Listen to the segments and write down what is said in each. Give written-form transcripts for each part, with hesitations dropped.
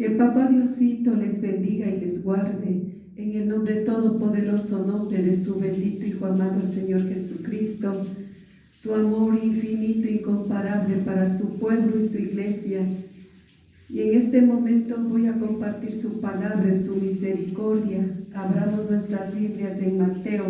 Que Papá Diosito les bendiga y les guarde, en el nombre todopoderoso nombre de su bendito Hijo amado, el Señor Jesucristo, su amor infinito, incomparable para su pueblo y su iglesia. Y en este momento voy a compartir su palabra en su misericordia. Abramos nuestras Biblias en Mateo,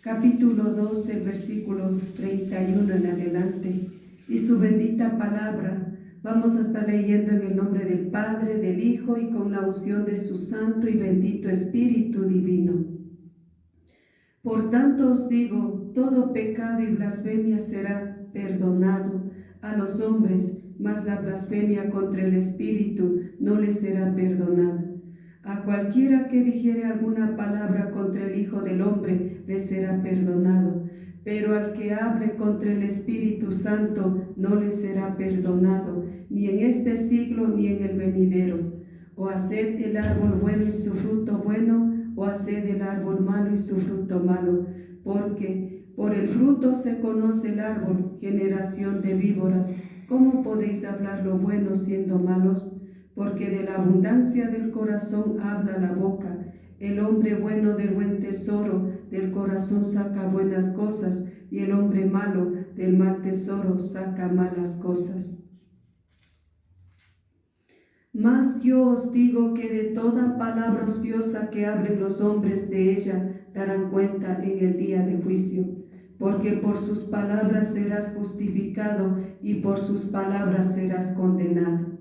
capítulo 12, versículo 31 en adelante. Y su bendita palabra vamos a estar leyendo en el nombre del Padre, del Hijo y con la unción de su Santo y bendito Espíritu Divino. Por tanto os digo, todo pecado y blasfemia será perdonado a los hombres, mas la blasfemia contra el Espíritu no les será perdonada. A cualquiera que dijere alguna palabra contra el Hijo del Hombre le será perdonado, pero al que hable contra el Espíritu Santo no le será perdonado, ni en este siglo ni en el venidero. O haced el árbol bueno y su fruto bueno, o haced el árbol malo y su fruto malo, porque por el fruto se conoce el árbol. Generación de víboras, ¿cómo podéis hablar lo bueno siendo malos? Porque de la abundancia del corazón habla la boca. El hombre bueno del buen tesoro del corazón saca buenas cosas, y el hombre malo del mal tesoro saca malas cosas. Mas yo os digo que de toda palabra ociosa que hablen los hombres de ella darán cuenta en el día de juicio, porque por sus palabras serás justificado y por sus palabras serás condenado.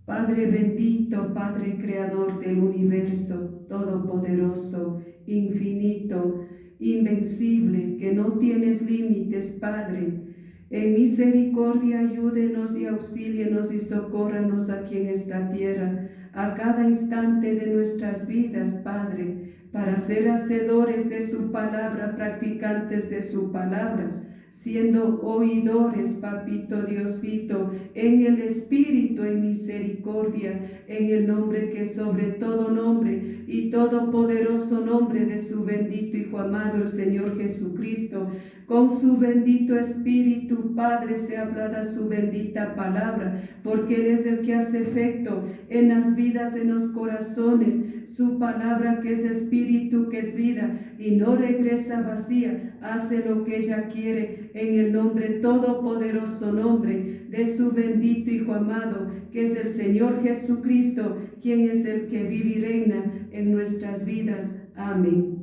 Padre bendito, Padre creador del universo, todopoderoso, infinito, invencible, que no tienes límites, Padre, en misericordia ayúdenos y auxílienos y socórranos aquí en esta tierra, a cada instante de nuestras vidas, Padre, para ser hacedores de su palabra, practicantes de su palabra, siendo oidores, Papito Diosito, en el Espíritu, en misericordia, en el nombre que sobre todo nombre y todopoderoso nombre de su bendito Hijo amado, el Señor Jesucristo. Con su bendito Espíritu, Padre, sea hablada su bendita palabra, porque Él es el que hace efecto en las vidas, en los corazones, su palabra que es espíritu, que es vida, y no regresa vacía, hace lo que ella quiere, en el nombre todopoderoso nombre de su bendito Hijo amado, que es el Señor Jesucristo, quien es el que vive y reina en nuestras vidas. Amén.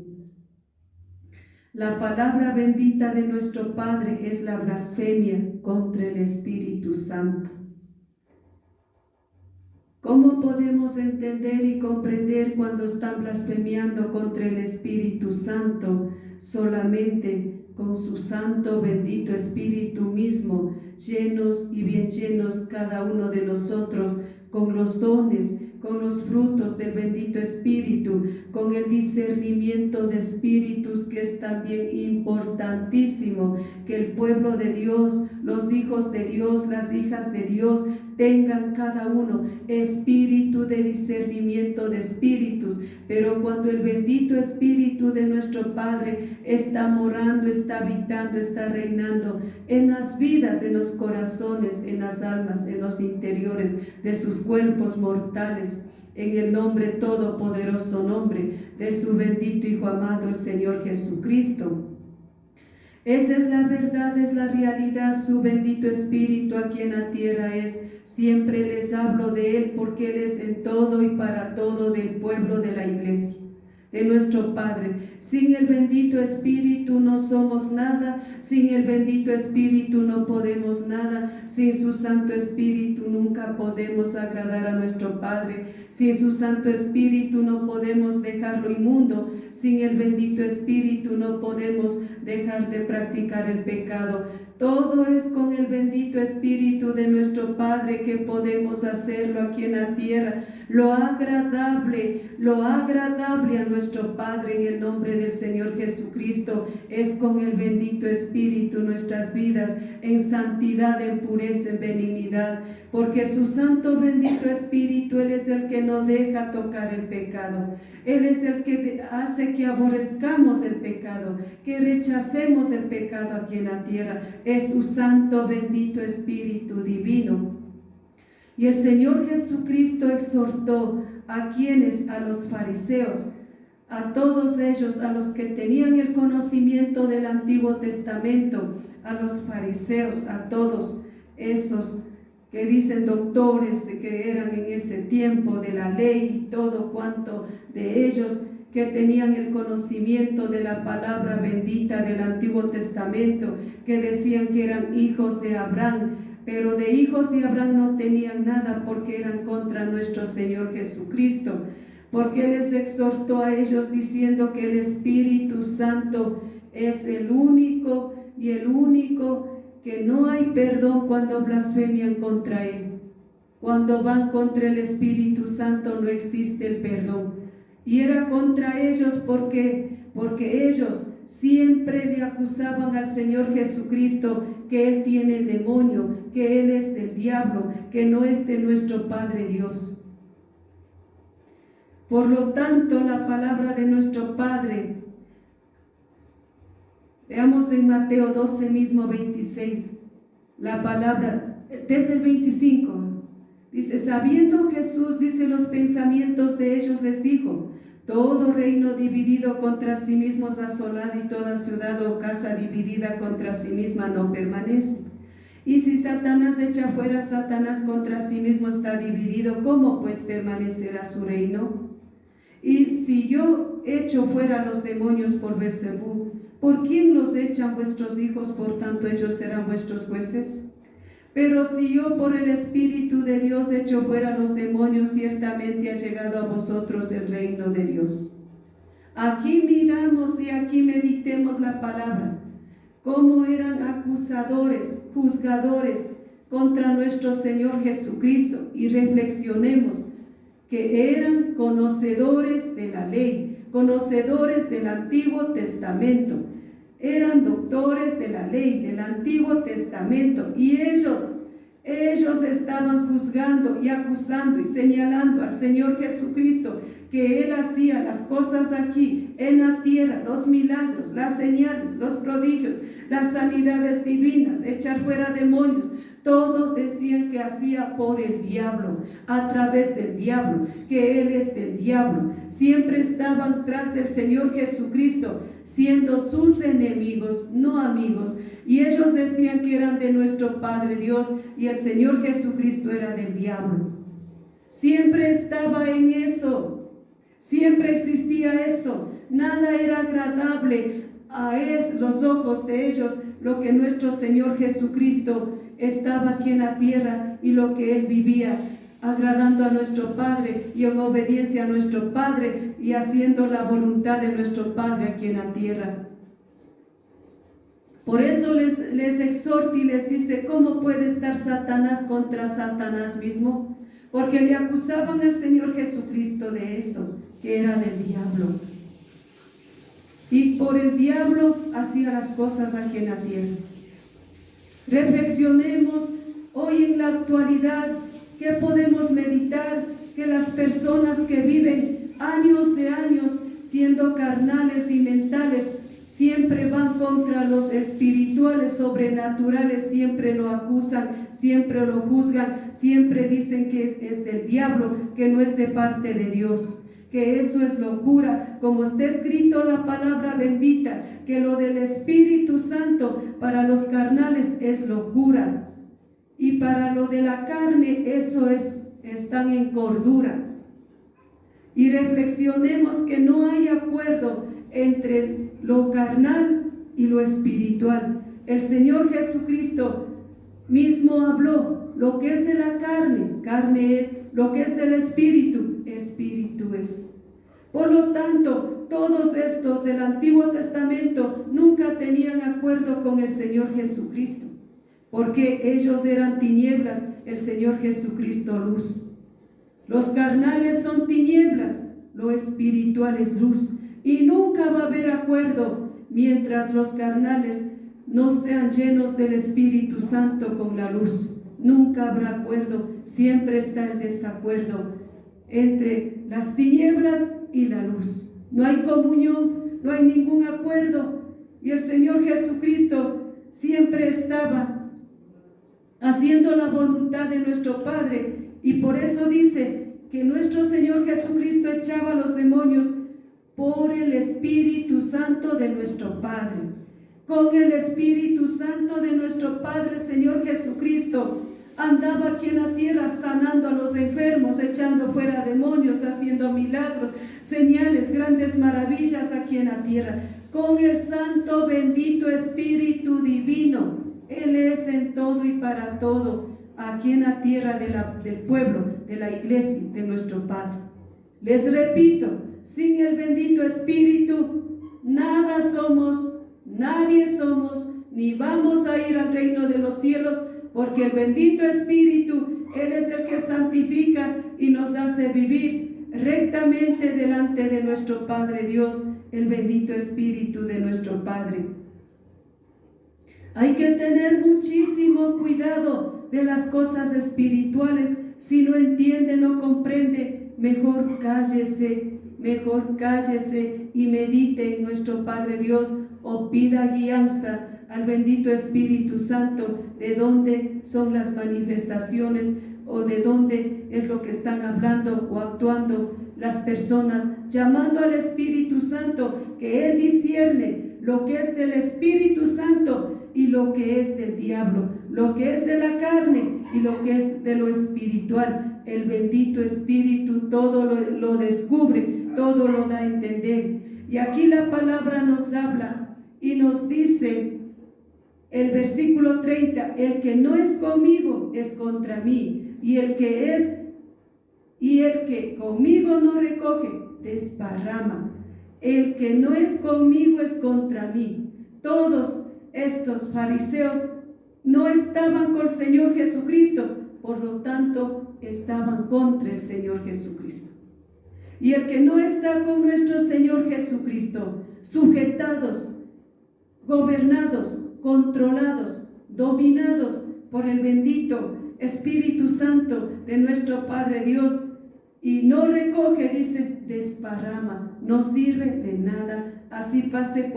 La palabra bendita de nuestro Padre es la blasfemia contra el Espíritu Santo. ¿Cómo podemos entender y comprender cuando están blasfemiando contra el Espíritu Santo? Solamente con su santo bendito Espíritu mismo, llenos y bien llenos cada uno de nosotros, con los dones, con los frutos del bendito Espíritu, con el discernimiento de espíritus, que es también importantísimo que el pueblo de Dios, los hijos de Dios, las hijas de Dios, tengan cada uno espíritu de discernimiento de espíritus. Pero cuando el bendito Espíritu de nuestro Padre está morando, está habitando, está reinando en las vidas, en los corazones, en las almas, en los interiores de sus cuerpos mortales, en el nombre todopoderoso nombre de su bendito Hijo amado, el Señor Jesucristo. Esa es la verdad, es la realidad, su bendito Espíritu aquí en la tierra es. Siempre les hablo de Él, porque Él es en todo y para todo del pueblo de la iglesia, de nuestro Padre. Sin el bendito Espíritu no somos nada, sin el bendito Espíritu no podemos nada, sin su Santo Espíritu nunca podemos agradar a nuestro Padre, sin su Santo Espíritu no podemos dejar lo inmundo, sin el bendito Espíritu no podemos dejar de practicar el pecado. Todo es con el bendito Espíritu de nuestro Padre que podemos hacerlo aquí en la tierra. Lo agradable a nuestro Padre en el nombre del Señor Jesucristo es con el bendito Espíritu nuestras vidas en santidad, en pureza, en benignidad, porque su santo bendito Espíritu, Él es el que no deja tocar el pecado. Él es el que hace que aborrezcamos el pecado, que rechacemos el pecado aquí en la tierra. Es su santo bendito Espíritu divino. Y el Señor Jesucristo exhortó a quienes, a los fariseos, a todos ellos, a los que tenían el conocimiento del Antiguo Testamento, a los fariseos, a todos esos que dicen doctores que eran en ese tiempo de la ley y todo cuanto de ellos que tenían el conocimiento de la palabra bendita del Antiguo Testamento, que decían que eran hijos de Abraham, pero de hijos de Abraham no tenían nada porque eran contra nuestro Señor Jesucristo, porque Él les exhortó a ellos diciendo que el Espíritu Santo es el único y el único, que no hay perdón cuando blasfemian contra Él. Cuando van contra el Espíritu Santo no existe el perdón. Y era contra ellos porque ellos siempre le acusaban al Señor Jesucristo que Él tiene demonio, que Él es del diablo, que no es de nuestro Padre Dios. Por lo tanto, la palabra de nuestro Padre, veamos en Mateo 12 mismo 26, la palabra, desde el 25, dice, sabiendo Jesús, dice, los pensamientos de ellos, les dijo, todo reino dividido contra sí mismo es asolado, y toda ciudad o casa dividida contra sí misma no permanece. Y si Satanás echa fuera a Satanás, contra sí mismo está dividido, ¿cómo pues permanecerá su reino? Y si yo echo fuera a los demonios por Beelzebú, ¿por quién los echan vuestros hijos? Por tanto ellos serán vuestros jueces. Pero si yo por el Espíritu de Dios echo fuera a los demonios, ciertamente ha llegado a vosotros el reino de Dios. Aquí miramos y aquí meditemos la palabra, cómo eran acusadores, juzgadores contra nuestro Señor Jesucristo, y reflexionemos que eran conocedores de la ley, conocedores del Antiguo Testamento, eran doctores de la ley del Antiguo Testamento, y ellos estaban juzgando y acusando y señalando al Señor Jesucristo, que Él hacía las cosas aquí en la tierra, los milagros, las señales, los prodigios, las sanidades divinas, echar fuera demonios. Todos decían que hacía por el diablo, a través del diablo, que Él es del diablo. Siempre estaban tras del Señor Jesucristo, siendo sus enemigos, no amigos. Y ellos decían que eran de nuestro Padre Dios, y el Señor Jesucristo era del diablo. Siempre estaba en eso, siempre existía eso. Nada era agradable a los ojos de ellos, lo que nuestro Señor Jesucristo estaba aquí en la tierra y lo que Él vivía, agradando a nuestro Padre y en obediencia a nuestro Padre y haciendo la voluntad de nuestro Padre aquí en la tierra. Por eso les exhorta y les dice, ¿cómo puede estar Satanás contra Satanás mismo? Porque le acusaban al Señor Jesucristo de eso, que era del diablo. Y por el diablo hacía las cosas aquí en la tierra. Reflexionemos hoy en la actualidad, que podemos meditar, que las personas que viven años de años siendo carnales y mentales, siempre van contra los espirituales, sobrenaturales, siempre lo acusan, siempre lo juzgan, siempre dicen que es del diablo, que no es de parte de Dios, que eso es locura, como está escrito la palabra bendita, que lo del Espíritu Santo para los carnales es locura, y para lo de la carne eso están en cordura. Y reflexionemos que no hay acuerdo entre lo carnal y lo espiritual. El Señor Jesucristo mismo habló, lo que es de la carne, carne es, lo que es del espíritu, espíritu es. Por lo tanto, todos estos del Antiguo Testamento nunca tenían acuerdo con el Señor Jesucristo, porque ellos eran tinieblas, el Señor Jesucristo luz. Los carnales son tinieblas, lo espiritual es luz, y nunca va a haber acuerdo mientras los carnales no sean llenos del Espíritu Santo con la luz. Nunca habrá acuerdo, siempre está el desacuerdo entre las tinieblas y la luz. No hay comunión, no hay ningún acuerdo, y el Señor Jesucristo siempre estaba haciendo la voluntad de nuestro Padre Y por eso dice que nuestro Señor Jesucristo echaba a los demonios por el Espíritu Santo de nuestro Padre. Con el Espíritu Santo de nuestro Padre, Señor Jesucristo, andaba aquí en la tierra sanando a los enfermos, echando fuera demonios, haciendo milagros, señales, grandes maravillas aquí en la tierra. Con el Santo bendito Espíritu Divino, Él es en todo y para todo, aquí en la tierra del pueblo, de la iglesia, de nuestro Padre. Les repito, sin el bendito Espíritu, nada somos, nadie somos, ni vamos a ir al reino de los cielos, porque el bendito Espíritu, Él es el que santifica y nos hace vivir rectamente delante de nuestro Padre Dios, el bendito Espíritu de nuestro Padre. Hay que tener muchísimo cuidado de las cosas espirituales. Si no entiende, no comprende, mejor cállese y medite en nuestro Padre Dios, o pida guianza al bendito Espíritu Santo, de dónde son las manifestaciones o de dónde es lo que están hablando o actuando las personas, llamando al Espíritu Santo, que Él discierne lo que es del Espíritu Santo y lo que es del diablo, lo que es de la carne y lo que es de lo espiritual. El bendito Espíritu todo lo descubre, todo lo da a entender. Y aquí la palabra nos habla y nos dice, el versículo 30, el que no es conmigo es contra mí, y el que conmigo no recoge, desparrama. El que no es conmigo es contra mí. Todos estos fariseos no estaban con el Señor Jesucristo, por lo tanto estaban contra el Señor Jesucristo. Y el que no está con nuestro Señor Jesucristo, sujetados, gobernados, controlados, dominados por el bendito Espíritu Santo de nuestro Padre Dios, y no recoge, dice, desparrama, no sirve de nada. Así pase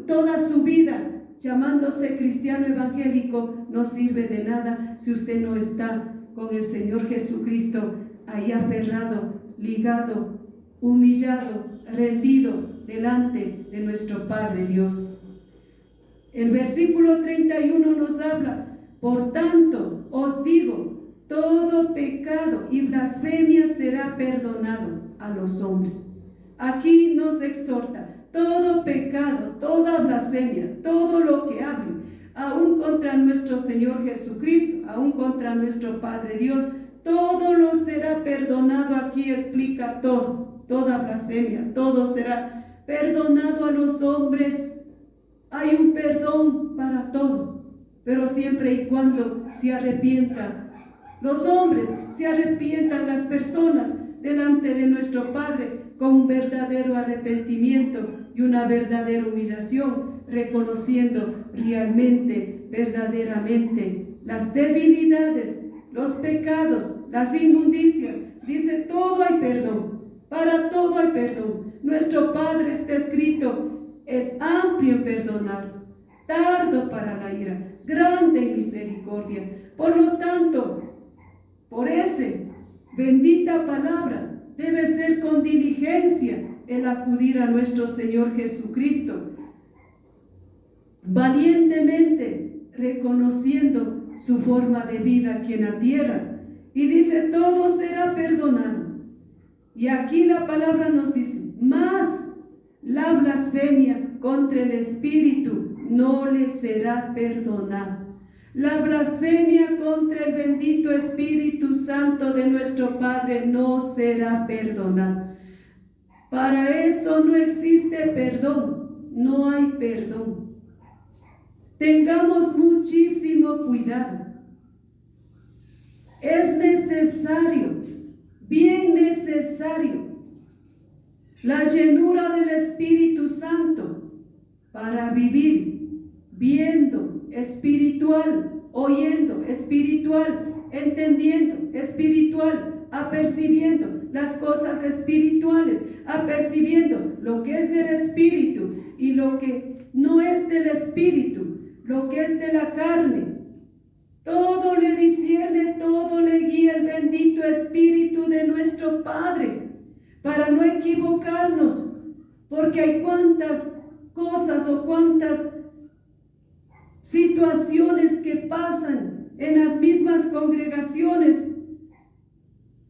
toda su vida llamándose cristiano evangélico, no sirve de nada si usted no está con el Señor Jesucristo ahí aferrado, ligado, humillado, rendido delante de nuestro Padre Dios. El versículo 31 nos habla: por tanto os digo, todo pecado y blasfemia será perdonado a los hombres. Aquí nos exhorta: todo pecado, toda blasfemia, todo lo que hablen, aún contra nuestro Señor Jesucristo, aún contra nuestro Padre Dios, todo lo será perdonado. Aquí explica todo, toda blasfemia, todo será perdonado a los hombres. Hay un perdón para todo, pero siempre y cuando se arrepientan los hombres, se arrepientan las personas delante de nuestro Padre con un verdadero arrepentimiento y una verdadera humillación, reconociendo realmente, verdaderamente las debilidades, los pecados, las inmundicias. Dice, todo hay perdón, para todo hay perdón. Nuestro Padre, está escrito, es amplio en perdonar, tardo para la ira, grande en misericordia. Por lo tanto, por esa bendita palabra debe ser con diligencia el acudir a nuestro Señor Jesucristo, valientemente reconociendo su forma de vida aquí en la tierra. Y dice, todo será perdonado. Y aquí la palabra nos dice, más la blasfemia contra el Espíritu no le será perdonada. La blasfemia contra el bendito Espíritu Santo de nuestro Padre no será perdonada. Para eso no existe perdón, no hay perdón. Tengamos muchísimo cuidado. Es necesario, bien necesario, la llenura del Espíritu Santo para vivir viendo espiritual, oyendo espiritual, entendiendo espiritual, apercibiendo las cosas espirituales, apercibiendo lo que es del Espíritu y lo que no es del Espíritu, lo que es de la carne. Todo le discierne, todo le guía el nuestro Padre, para no equivocarnos, porque hay cuantas cosas o cuantas situaciones que pasan en las mismas congregaciones.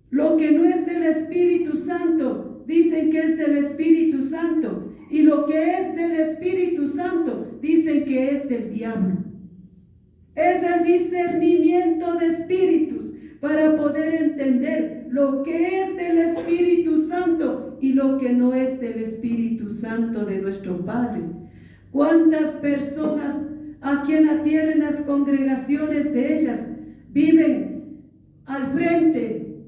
Lo que no es del Espíritu Santo, dicen que es del Espíritu Santo, y lo que es del Espíritu Santo, dicen que es del diablo. Es el discernimiento de espíritus para poder entender lo que es del Espíritu Santo y lo que no es del Espíritu Santo de nuestro Padre. ¿Cuántas personas aquí en la tierra, en las congregaciones de ellas, viven al frente,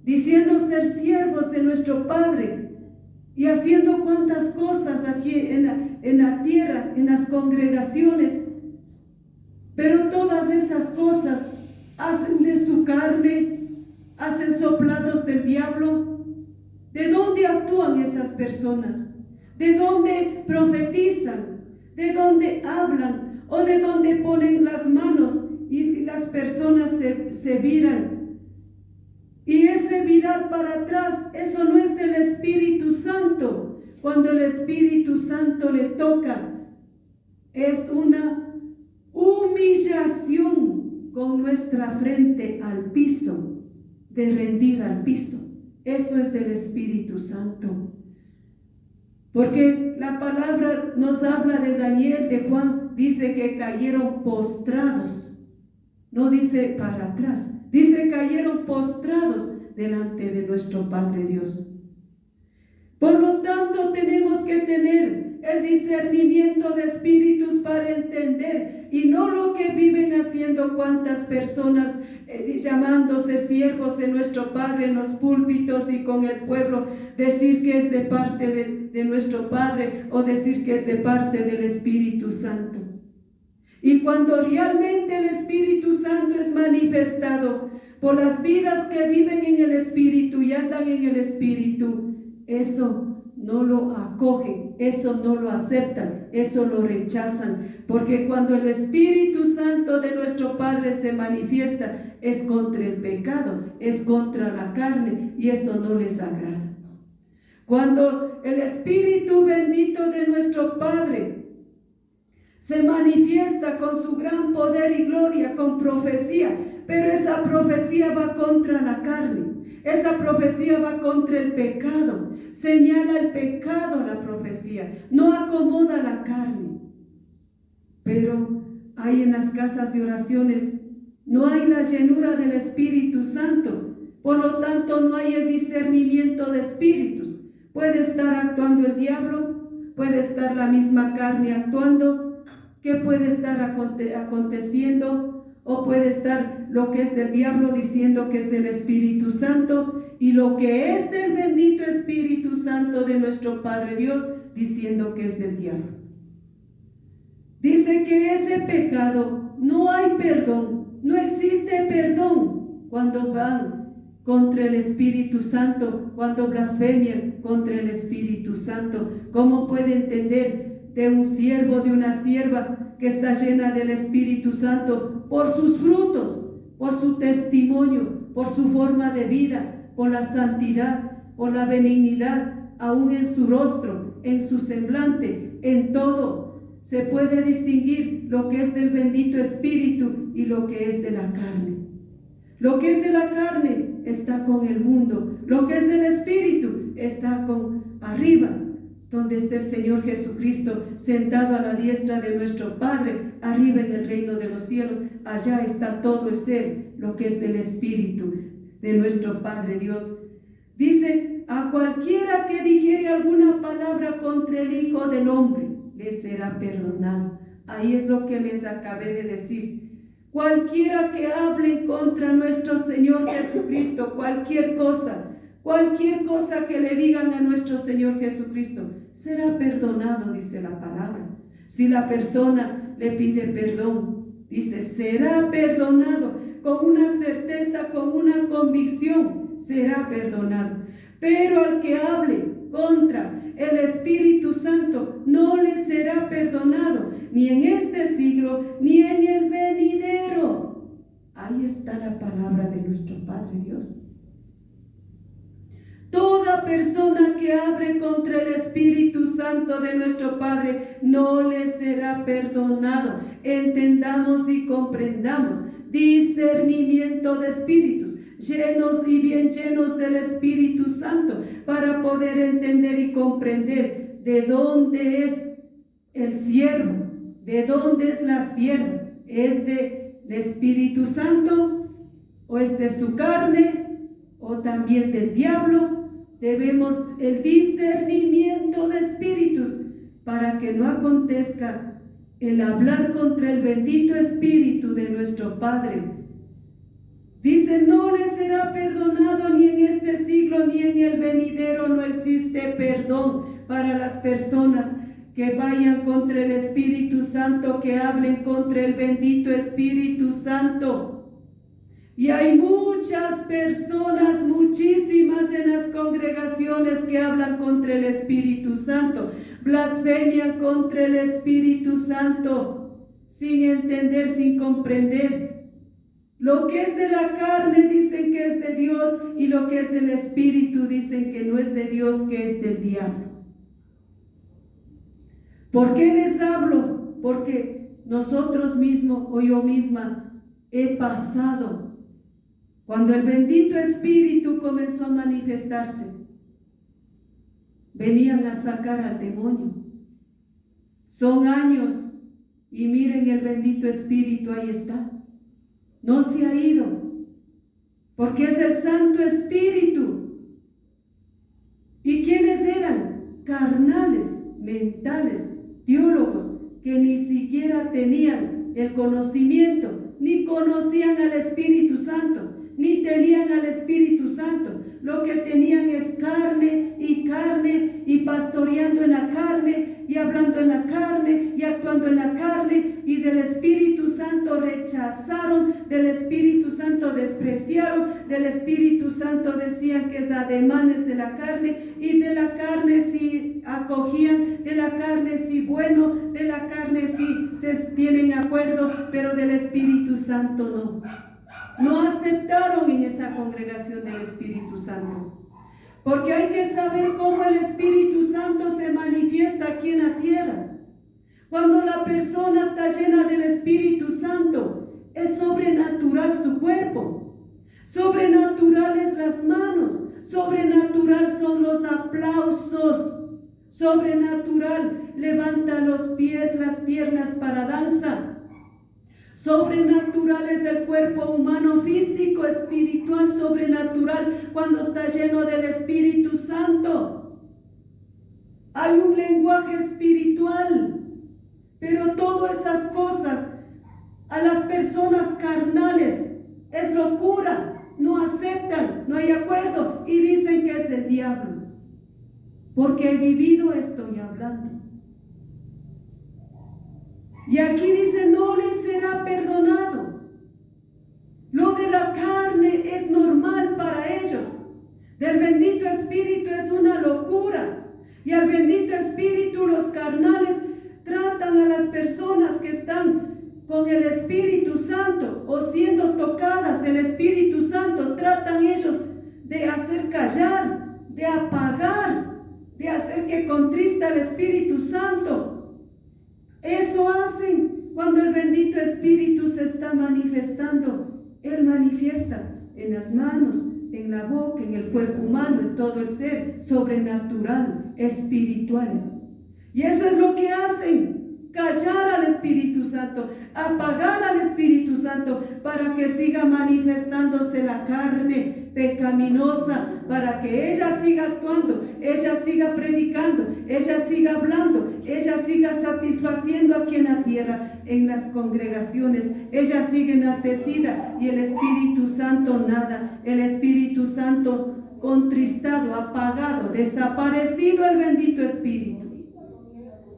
diciendo ser siervos de nuestro Padre y haciendo cuantas cosas aquí en la tierra, en las congregaciones? Pero todas esas cosas hacen de su carne, hacen soplados del diablo. ¿De dónde actúan esas personas? ¿De dónde profetizan? ¿De dónde hablan? ¿O de dónde ponen las manos y las personas se viran? Y ese virar para atrás, eso no es del Espíritu Santo. Cuando el Espíritu Santo le toca, es una humillación con nuestra frente al piso, de rendir al piso. Eso es del Espíritu Santo. Porque la palabra nos habla de Daniel, de Juan, dice que cayeron postrados. No dice para atrás, dice cayeron postrados delante de nuestro Padre Dios. Por lo tanto, tenemos que tener el discernimiento de espíritus para entender, y no lo que viven haciendo cuantas personas llamándose siervos de nuestro Padre en los púlpitos y con el pueblo, decir que es de parte de nuestro Padre o decir que es de parte del Espíritu Santo. Y cuando realmente el Espíritu Santo es manifestado por las vidas que viven en el Espíritu y andan en el Espíritu, eso no lo acogen, eso no lo aceptan, eso lo rechazan, porque cuando el Espíritu Santo de nuestro Padre se manifiesta, es contra el pecado, es contra la carne, y eso no les agrada. Cuando el Espíritu bendito de nuestro Padre se manifiesta con su gran poder y gloria, con profecía, pero esa profecía va contra la carne, esa profecía va contra el pecado, señala el pecado la profecía, no acomoda la carne. Pero hay en las casas de oraciones, no hay la llenura del Espíritu Santo, por lo tanto no hay el discernimiento de espíritus. Puede estar actuando el diablo, puede estar la misma carne actuando, ¿qué puede estar aconteciendo? O puede estar lo que es del diablo diciendo que es del Espíritu Santo, y lo que es del bendito Espíritu Santo de nuestro Padre Dios diciendo que es del diablo. Dice que ese pecado no hay perdón, no existe perdón cuando van contra el Espíritu Santo, cuando blasfemian contra el Espíritu Santo. ¿Cómo puede entender de un siervo, de una sierva que está llena del Espíritu Santo por sus frutos, por su testimonio, por su forma de vida, por la santidad, por la benignidad, aún en su rostro, en su semblante, en todo? Se puede distinguir lo que es del bendito Espíritu y lo que es de la carne. Lo que es de la carne está con el mundo, lo que es del Espíritu está con arriba, donde está el Señor Jesucristo sentado a la diestra de nuestro Padre, arriba en el reino de los cielos. Allá está todo el ser, lo que es del Espíritu de nuestro Padre Dios. Dice: a cualquiera que dijere alguna palabra contra el Hijo del Hombre, le será perdonado. Ahí es lo que les acabé de decir. Cualquiera que hable contra nuestro Señor Jesucristo, cualquier cosa que le digan a nuestro Señor Jesucristo, será perdonado, dice la palabra. Si la persona le pide perdón, dice, será perdonado, con una certeza, con una convicción, será perdonado. Pero al que hable contra el Espíritu Santo, no le será perdonado, ni en este siglo, ni en el venidero. Ahí está la palabra de nuestro Padre Dios. toda persona que hable contra el Espíritu Santo de nuestro Padre no le será perdonado. Entendamos y comprendamos. Discernimiento de espíritus, llenos y bien llenos del Espíritu Santo, para poder entender y comprender de dónde es el siervo, de dónde es la sierva. ¿Es del Espíritu Santo o es de su carne o también del diablo? Debemos el discernimiento de espíritus para que no acontezca el hablar contra el bendito Espíritu de nuestro Padre. Dice, no le será perdonado ni en este siglo ni en el venidero. No existe perdón para las personas que vayan contra el Espíritu Santo, que hablen contra el bendito Espíritu Santo. Y hay muchas personas, muchísimas en las congregaciones que hablan contra el Espíritu Santo, blasfemian contra el Espíritu Santo, sin entender, sin comprender. Lo que es de la carne dicen que es de Dios, y lo que es del Espíritu dicen que no es de Dios, que es del diablo. ¿Por qué les hablo? Porque nosotros mismos o yo misma he pasado. Cuando el bendito Espíritu comenzó a manifestarse, venían a sacar al demonio. Son años y miren, el bendito Espíritu ahí está. No se ha ido, porque es el Santo Espíritu. ¿Y quiénes eran? Carnales, mentales, teólogos, que ni siquiera tenían el conocimiento, ni conocían al Espíritu Santo, ni tenían al Espíritu Santo. Lo que tenían es carne, y pastoreando en la carne, y hablando en la carne, y actuando en la carne, y del Espíritu Santo rechazaron, del Espíritu Santo despreciaron, del Espíritu Santo decían que es ademanes de la carne, y de la carne sí acogían, de la carne sí bueno, de la carne sí se tienen acuerdo, pero del Espíritu Santo no. No aceptaron en esa congregación del Espíritu Santo. Porque hay que saber cómo el Espíritu Santo se manifiesta aquí en la tierra. Cuando la persona está llena del Espíritu Santo, es sobrenatural su cuerpo, sobrenaturales las manos, sobrenatural son los aplausos, sobrenatural levanta los pies, las piernas para danza. Sobrenatural es el cuerpo humano, físico, espiritual, sobrenatural cuando está lleno del Espíritu Santo. Hay un lenguaje espiritual, pero todas esas cosas a las personas carnales es locura, no aceptan, no hay acuerdo y dicen que es del diablo. Porque he vivido esto y hablando. Y aquí dice, no le será perdonado. Lo de la carne es normal para ellos. Del bendito Espíritu es una locura. Y al bendito Espíritu los carnales tratan a las personas que están con el Espíritu Santo o siendo tocadas del Espíritu Santo, tratan ellos de hacer callar, de apagar, de hacer que contrista al Espíritu Santo. Eso hacen cuando el bendito Espíritu se está manifestando. Él manifiesta en las manos, en la boca, en el cuerpo humano, en todo el ser, sobrenatural, espiritual. Y eso es lo que hacen, callar al Espíritu Santo, apagar al Espíritu Santo para que siga manifestándose la carne pecaminosa, para que ella siga actuando, ella siga predicando, ella siga hablando, ella siga satisfaciendo aquí en la tierra, en las congregaciones, ella sigue enaltecida y el Espíritu Santo nada, el Espíritu Santo contristado, apagado, desaparecido el bendito Espíritu.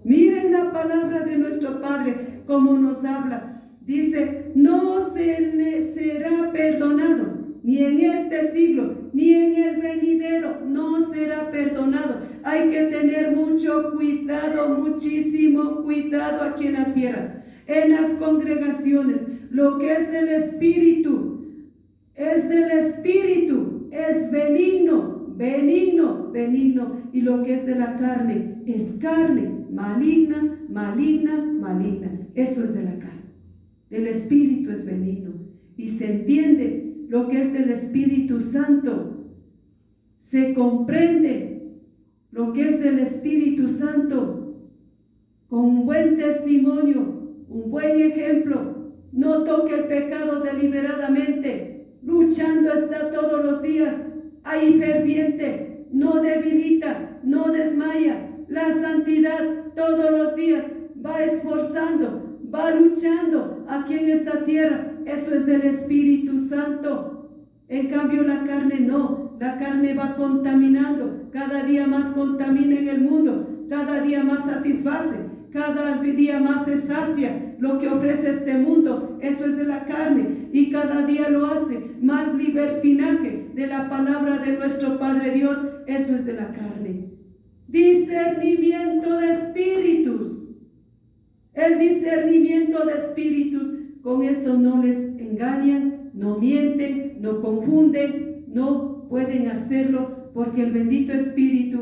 Miren la palabra de nuestro Padre, cómo nos habla. Dice, no se le será perdonado, ni en este siglo, ni en el venidero, no será perdonado. Hay que tener mucho cuidado, muchísimo cuidado aquí en la tierra, en las congregaciones. Lo que es del Espíritu, es del Espíritu, es benigno, benigno, benigno. Y lo que es de la carne es carne, maligna, maligna, maligna. Eso es de la carne. El Espíritu es benigno. Y se entiende lo que es del Espíritu Santo. Se comprende lo que es del Espíritu Santo con un buen testimonio, un buen ejemplo. No toque el pecado deliberadamente, luchando está todos los días, ahí ferviente, no debilita, no desmaya. La santidad todos los días va esforzando, va luchando aquí en esta tierra. Eso es del Espíritu Santo. En cambio la carne no, la carne va contaminando, cada día más contamina en el mundo, cada día más satisface, cada día más se sacia lo que ofrece este mundo. Eso es de la carne, y cada día lo hace más libertinaje de la palabra de nuestro Padre Dios. Eso es de la carne. Discernimiento de espíritus. El discernimiento de espíritus, con eso no les engañan, no mienten, no confunden, no pueden hacerlo, porque el bendito Espíritu,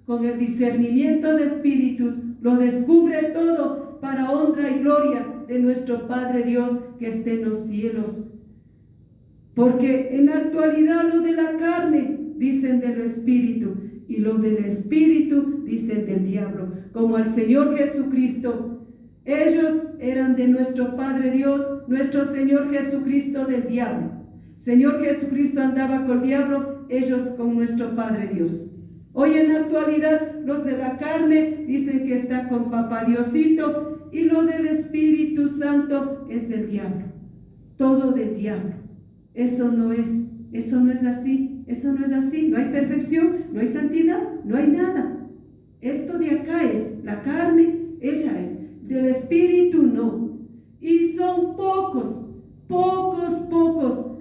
con el discernimiento de espíritus, lo descubre todo para honra y gloria de nuestro Padre Dios que esté en los cielos. Porque en la actualidad lo de la carne dicen del Espíritu, y lo del Espíritu dicen del diablo, como al Señor Jesucristo. Ellos eran de nuestro Padre Dios, nuestro Señor Jesucristo del diablo. Señor Jesucristo andaba con el diablo, ellos con nuestro Padre Dios. Hoy en la actualidad los de la carne dicen que está con Papá Diosito, y lo del Espíritu Santo es del diablo. Todo del diablo. Eso no es así, eso no es así. No hay perfección, no hay santidad, no hay nada. Esto de acá es, la carne, ella es. Del Espíritu no. Y son pocos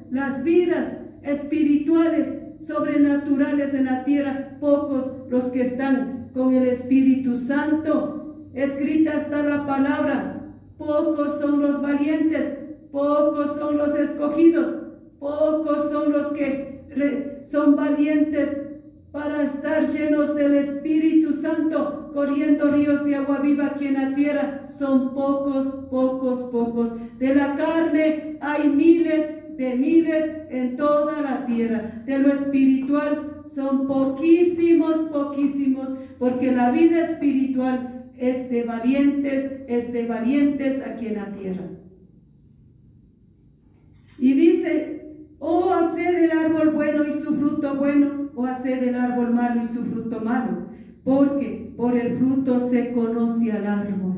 las vidas espirituales, sobrenaturales en la tierra, pocos los que están con el Espíritu Santo. Escrita está la palabra: pocos son los valientes, pocos son los escogidos, pocos son los que son valientes para estar llenos del Espíritu Santo, corriendo ríos de agua viva aquí en la tierra. Son pocos. De la carne hay miles de miles en toda la tierra. De lo espiritual son poquísimos, porque la vida espiritual es de valientes aquí en la tierra. Y dice: oh, haced el árbol bueno y su fruto bueno, o haced el árbol malo y su fruto malo, porque por el fruto se conoce al árbol.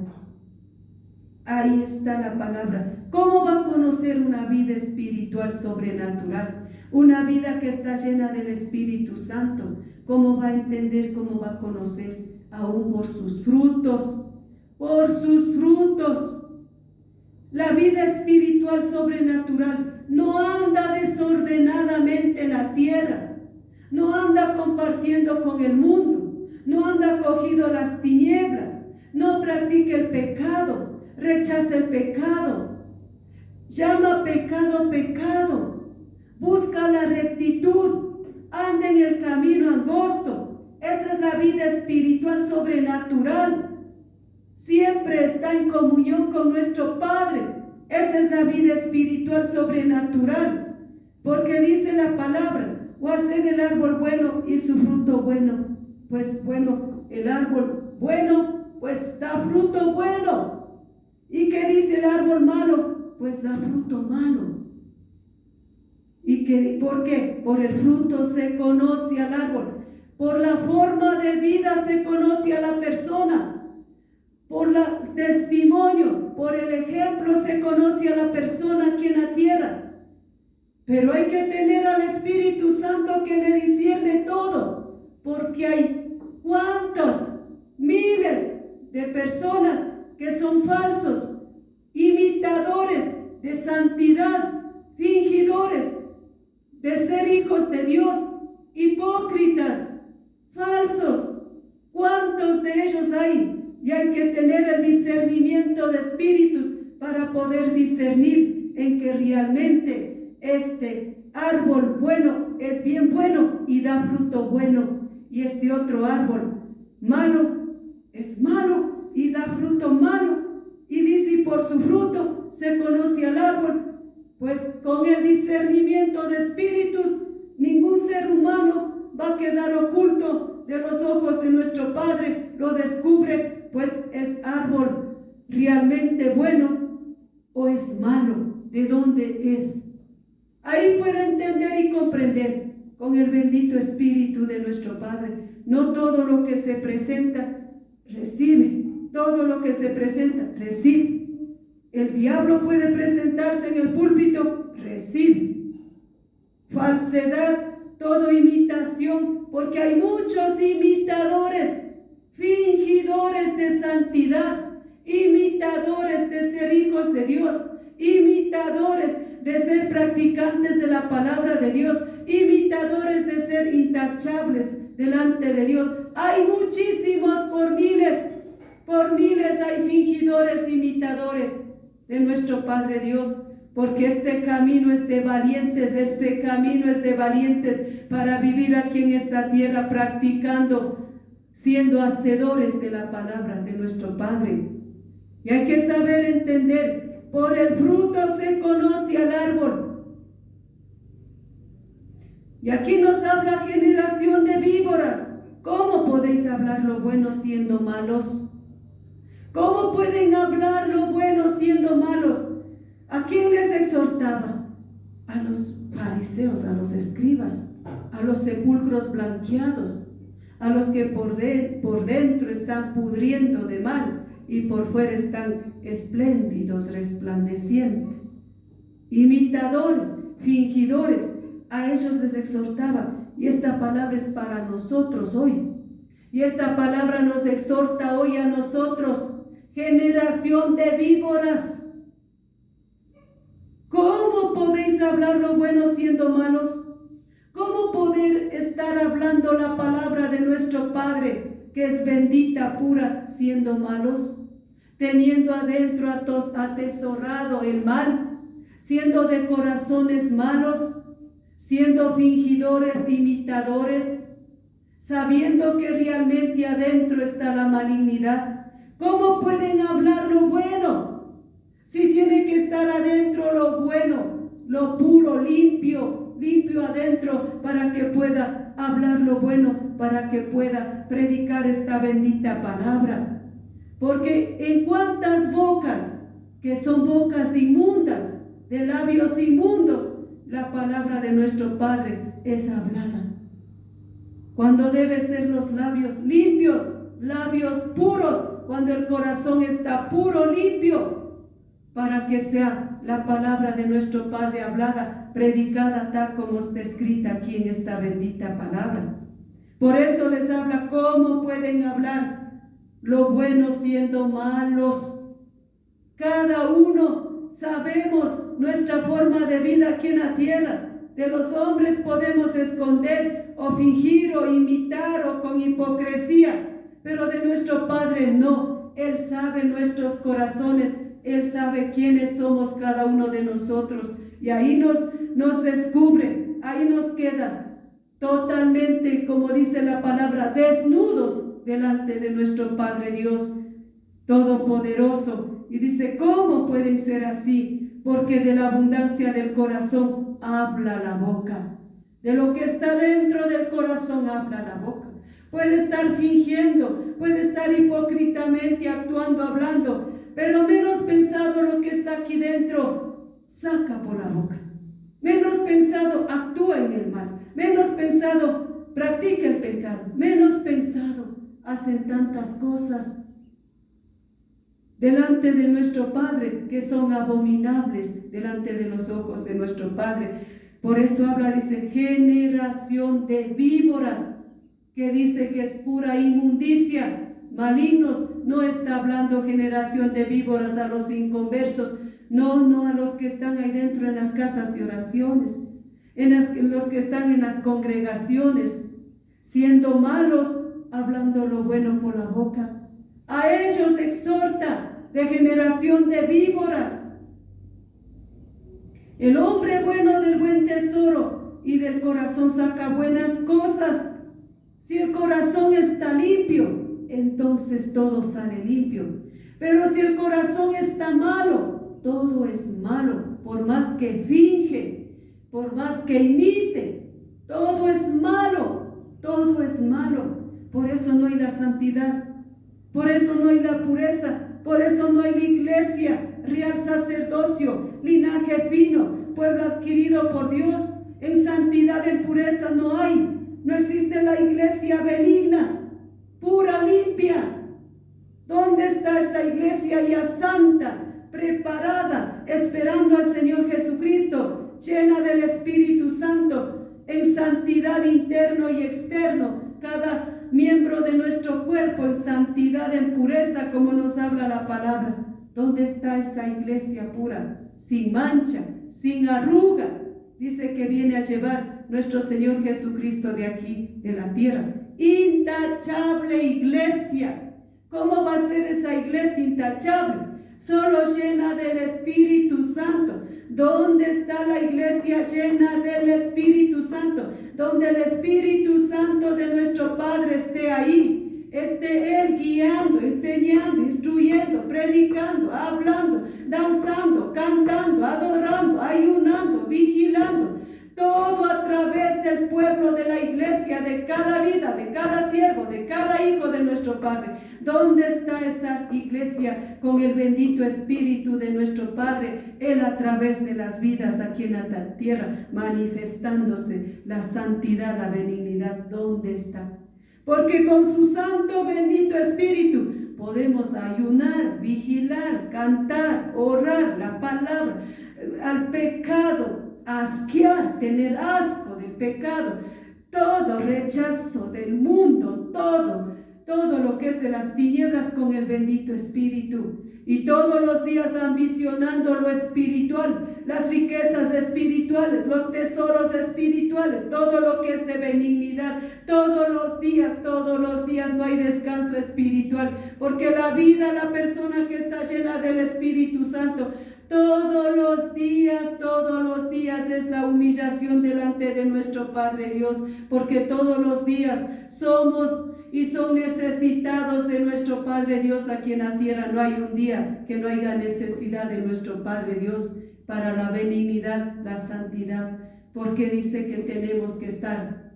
Ahí está la palabra. ¿Cómo va a conocer una vida espiritual sobrenatural? Una vida que está llena del Espíritu Santo. ¿Cómo va a entender, cómo va a conocer? Aún por sus frutos. Por sus frutos. La vida espiritual sobrenatural no anda desordenadamente en la tierra. No anda compartiendo con el mundo. No anda cogido a las tinieblas. No practica el pecado. Rechaza el pecado, llama pecado, pecado, busca la rectitud, anda en el camino angosto. Esa es la vida espiritual sobrenatural. Siempre está en comunión con nuestro Padre. Esa es la vida espiritual sobrenatural, porque dice la palabra: o haced el árbol bueno y su fruto bueno. Pues bueno, el árbol bueno, pues da fruto bueno. ¿Y qué dice el árbol malo? Pues da fruto malo. ¿Y por qué? Por el fruto se conoce al árbol. Por la forma de vida se conoce a la persona. Por el testimonio, por el ejemplo se conoce a la persona aquí en la tierra. Pero hay que tener al Espíritu Santo que le discierne todo. Porque hay cuántos miles de personas que son falsos, imitadores de santidad, fingidores de ser hijos de Dios, hipócritas, falsos. ¿Cuántos de ellos hay? Y hay que tener el discernimiento de espíritus para poder discernir en que realmente este árbol bueno es bien bueno y da fruto bueno, y este otro árbol malo es malo y da fruto malo. Y dice, y por su fruto se conoce al árbol. Pues con el discernimiento de espíritus, ningún ser humano va a quedar oculto de los ojos de nuestro Padre. Lo descubre, pues es árbol realmente bueno o es malo. ¿De dónde es? Ahí puede entender y comprender con el bendito Espíritu de nuestro Padre. No todo lo que se presenta, recibe. Todo lo que se presenta, recibe. El diablo puede presentarse en el púlpito, recibe. Falsedad, todo imitación, porque hay muchos imitadores, fingidores de santidad, imitadores de ser hijos de Dios, imitadores de ser practicantes de la palabra de Dios, imitadores de ser intachables delante de Dios. Hay muchísimos por miles hay fingidores, imitadores de nuestro Padre Dios, porque este camino es de valientes, para vivir aquí en esta tierra practicando, siendo hacedores de la palabra de nuestro Padre. Y hay que saber entender, por el fruto se conoce al árbol. Y aquí nos habla generación de víboras. ¿Cómo podéis hablar lo bueno siendo malos? ¿Cómo pueden hablar lo bueno siendo malos? ¿A quién les exhortaba? A los fariseos, a los escribas, a los sepulcros blanqueados, a los que por dentro están pudriendo de mal y por fuera están espléndidos, resplandecientes. Imitadores, fingidores, a ellos les exhortaba. Y esta palabra es para nosotros hoy. Y esta palabra nos exhorta hoy a nosotros. Generación de víboras, ¿cómo podéis hablar lo bueno siendo malos? ¿Cómo poder estar hablando la palabra de nuestro Padre, que es bendita, pura, siendo malos? Teniendo adentro atesorado el mal, siendo de corazones malos, siendo fingidores, imitadores, sabiendo que realmente adentro está la malignidad. ¿Cómo pueden hablar lo bueno? Si tiene que estar adentro lo bueno, lo puro, limpio adentro, para que pueda hablar lo bueno, para que pueda predicar esta bendita palabra. Porque en cuántas bocas, que son bocas inmundas, de labios inmundos, la palabra de nuestro Padre es hablada. Cuando debe ser los labios limpios, labios puros, cuando el corazón está puro, limpio, para que sea la palabra de nuestro Padre hablada, predicada tal como está escrita aquí en esta bendita palabra. Por eso les habla cómo pueden hablar lo bueno siendo malos. Cada uno sabemos nuestra forma de vida aquí en la tierra. De los hombres podemos esconder o fingir o imitar o con hipocresía, pero de nuestro Padre no. Él sabe nuestros corazones, Él sabe quiénes somos cada uno de nosotros, y ahí nos descubre, ahí nos queda totalmente, como dice la palabra, desnudos delante de nuestro Padre Dios Todopoderoso. Y dice, ¿cómo pueden ser así? Porque de la abundancia del corazón habla la boca. De lo que está dentro del corazón habla la boca. Puede estar fingiendo, puede estar hipócritamente actuando, hablando, pero menos pensado lo que está aquí dentro, saca por la boca. Menos pensado, actúa en el mal. Menos pensado, practica el pecado. Menos pensado, hacen tantas cosas delante de nuestro Padre que son abominables delante de los ojos de nuestro Padre. Por eso habla, dice, generación de víboras, que dice que es pura inmundicia, malignos. No está hablando generación de víboras a los inconversos, no a los que están ahí dentro en las casas de oraciones, los que están en las congregaciones, siendo malos, hablando lo bueno por la boca. A ellos exhorta de generación de víboras. El hombre bueno del buen tesoro y del corazón saca buenas cosas. Si el corazón está limpio, entonces todo sale limpio. Pero si el corazón está malo, todo es malo. Por más que finge, por más que imite, todo es malo. Todo es malo. Por eso no hay la santidad. Por eso no hay la pureza. Por eso no hay la iglesia, real sacerdocio, linaje fino, pueblo adquirido por Dios. En santidad, en pureza no hay. No existe la iglesia benigna, pura, limpia. ¿Dónde está esa iglesia ya santa, preparada, esperando al Señor Jesucristo, llena del Espíritu Santo, en santidad interno y externo? Cada miembro de nuestro cuerpo en santidad, en pureza, como nos habla la palabra. ¿Dónde está esa iglesia pura, sin mancha, sin arruga? Dice que viene a llevar nuestro Señor Jesucristo de aquí, de la tierra. Intachable iglesia. ¿Cómo va a ser esa iglesia intachable? Solo llena del Espíritu Santo. ¿Dónde está la iglesia llena del Espíritu Santo? Donde el Espíritu Santo de nuestro Padre esté ahí. Esté Él guiando, enseñando, instruyendo, predicando, hablando, danzando, cantando, adorando, ayunando, vigilando. Todo a través del pueblo de la iglesia, de cada vida, de cada siervo, de cada hijo de nuestro Padre. ¿Dónde está esa iglesia con el bendito Espíritu de nuestro Padre? Él a través de las vidas aquí en la tierra, manifestándose la santidad, la benignidad. ¿Dónde está? Porque con su santo bendito Espíritu podemos ayunar, vigilar, cantar, orar la palabra, al pecado, asquear, tener asco del pecado, todo rechazo del mundo, todo lo que es de las tinieblas con el bendito Espíritu. Y todos los días ambicionando lo espiritual, las riquezas espirituales, los tesoros espirituales, todo lo que es de benignidad. Todos los días no hay descanso espiritual, porque la vida, la persona que está llena del Espíritu Santo, todos los días es la humillación delante de nuestro Padre Dios, porque todos los días somos y son necesitados de nuestro Padre Dios aquí en la tierra. No hay un día que no haya necesidad de nuestro Padre Dios para la benignidad, la santidad, porque dice que tenemos que estar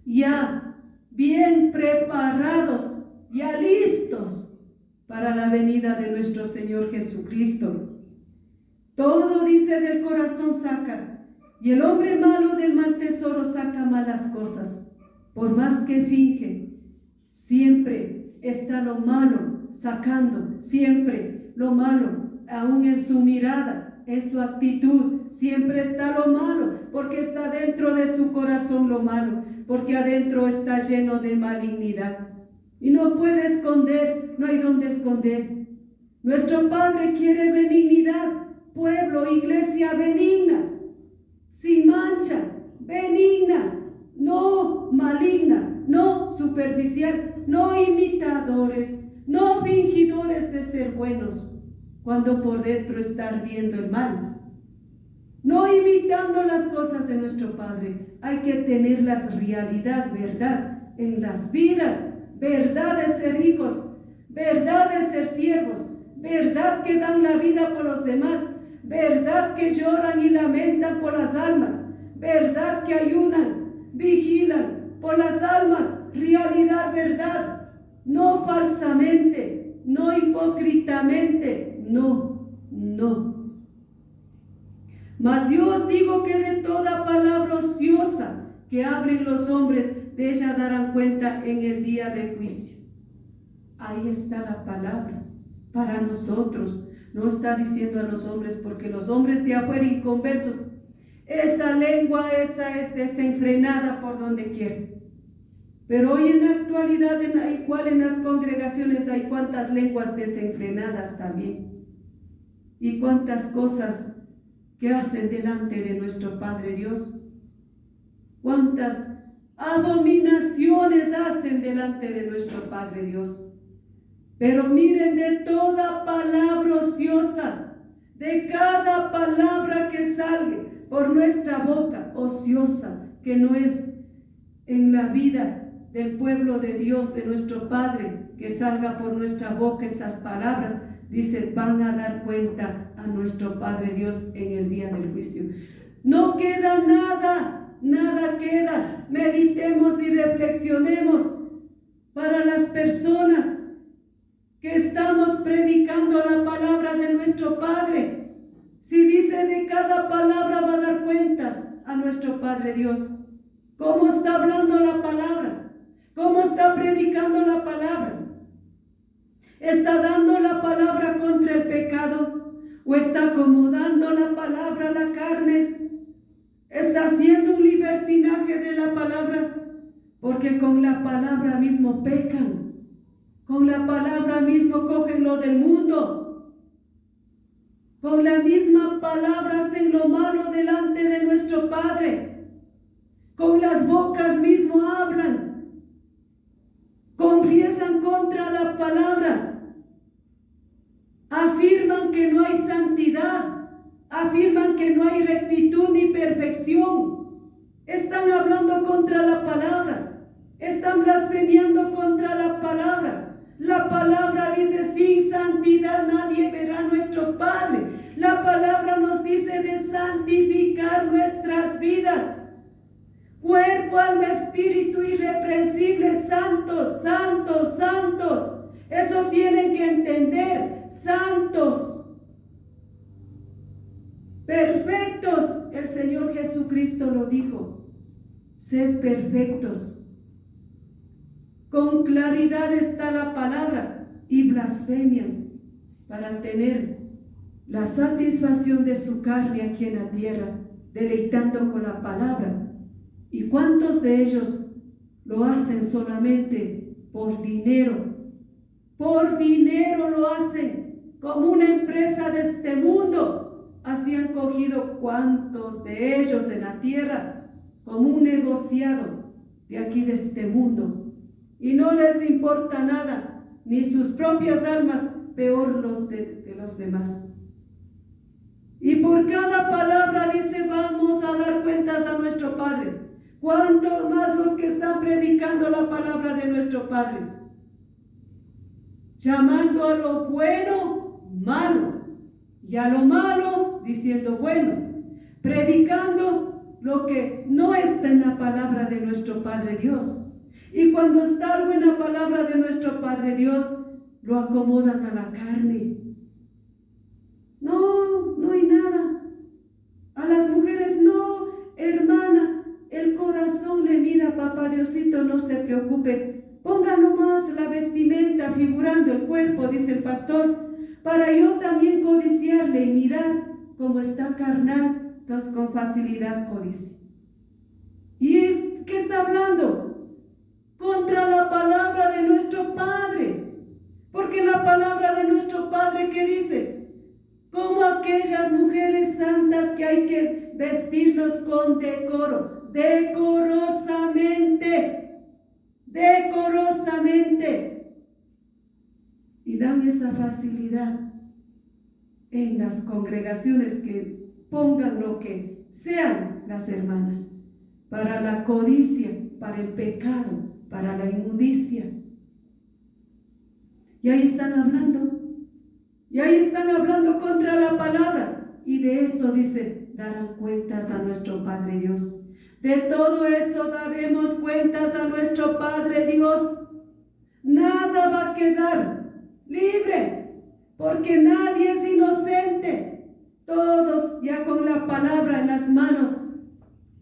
ya bien preparados, ya listos para la venida de nuestro Señor Jesucristo. Todo, dice, del corazón saca, y el hombre malo del mal tesoro saca malas cosas. Por más que finge, siempre está lo malo sacando, siempre lo malo, aún en su mirada, en su actitud, siempre está lo malo, porque está dentro de su corazón lo malo, porque adentro está lleno de malignidad. Y no puede esconder, no hay donde esconder. Nuestro Padre quiere benignidad, pueblo, iglesia benigna, sin mancha, benigna, no maligna, no superficial, no imitadores, no fingidores de ser buenos, cuando por dentro está ardiendo el mal. No imitando las cosas de nuestro Padre, hay que tenerlas realidad, verdad, en las vidas, verdad de ser hijos, verdad de ser siervos, verdad que dan la vida por los demás, verdad que lloran y lamentan por las almas, verdad que ayunan, vigilan por las almas, realidad, verdad, no falsamente, no hipócritamente, no. Mas yo os digo que de toda palabra ociosa que hablen los hombres, de ella darán cuenta en el día del juicio. Ahí está la palabra para nosotros. No está diciendo a los hombres, porque los hombres de afuera inconversos, esa lengua esa es desenfrenada por donde quiere. Pero hoy en la actualidad, igual en las congregaciones hay cuántas lenguas desenfrenadas también. Y cuántas cosas que hacen delante de nuestro Padre Dios. Cuántas abominaciones hacen delante de nuestro Padre Dios. Pero miren, de toda palabra ociosa, de cada palabra que salga por nuestra boca ociosa, que no es en la vida del pueblo de Dios, de nuestro Padre, que salga por nuestra boca esas palabras. Dice, van a dar cuenta a nuestro Padre Dios en el día del juicio. No queda nada, nada queda. Meditemos y reflexionemos para las personas que estamos predicando la palabra de nuestro Padre. Si dice de cada palabra va a dar cuentas a nuestro Padre Dios. ¿Cómo está hablando la palabra? ¿Cómo está predicando la palabra? ¿Está dando la palabra contra el pecado? ¿O está acomodando la palabra a la carne? ¿Está haciendo un libertinaje de la palabra? Porque con la palabra mismo pecan. Con la palabra mismo cogen lo del mundo. Con la misma palabra hacen lo malo delante de nuestro Padre. Con las bocas mismo hablan. Confiesan contra la palabra. Afirman que no hay santidad. Afirman que no hay rectitud ni perfección. Están hablando contra la palabra. Están blasfemiando contra la palabra. La palabra dice, sin santidad nadie verá a nuestro Padre. La palabra nos dice de santificar nuestras vidas. Cuerpo, alma, espíritu irreprensible, santos, santos, santos. Eso tienen que entender, santos, perfectos. El Señor Jesucristo lo dijo, sed perfectos. Con claridad está la palabra y blasfemian para tener la satisfacción de su carne aquí en la tierra, deleitando con la palabra. ¿Y cuántos de ellos lo hacen solamente por dinero? Por dinero lo hacen, como una empresa de este mundo. Así han cogido cuántos de ellos en la tierra, como un negociado de aquí de este mundo. Y no les importa nada, ni sus propias almas, peor los de los demás. Y por cada palabra dice, vamos a dar cuentas a nuestro Padre. ¿Cuánto más los que están predicando la palabra de nuestro Padre? Llamando a lo bueno, malo, y a lo malo, diciendo bueno. Predicando lo que no está en la palabra de nuestro Padre Dios. Y cuando está algo en la palabra de nuestro Padre Dios, lo acomodan a la carne. No hay nada. A las mujeres, no, hermana, el corazón le mira, papá Diosito, no se preocupe. Ponga nomás la vestimenta figurando el cuerpo, dice el pastor, para yo también codiciarle y mirar cómo está carnal, entonces con facilidad codicia. ¿Y qué está hablando? Contra la palabra de nuestro Padre. Porque la palabra de nuestro Padre, ¿qué dice? Como aquellas mujeres santas que hay que vestirnos con decoro, decorosamente, decorosamente. Y dan esa facilidad en las congregaciones que pongan lo que sean las hermanas, para la codicia, para el pecado, para la inmundicia. Y ahí están hablando. Y ahí están hablando contra la palabra. Y de eso dice, darán cuentas a nuestro Padre Dios. De todo eso daremos cuentas a nuestro Padre Dios. Nada va a quedar libre, porque nadie es inocente. Todos ya con la palabra en las manos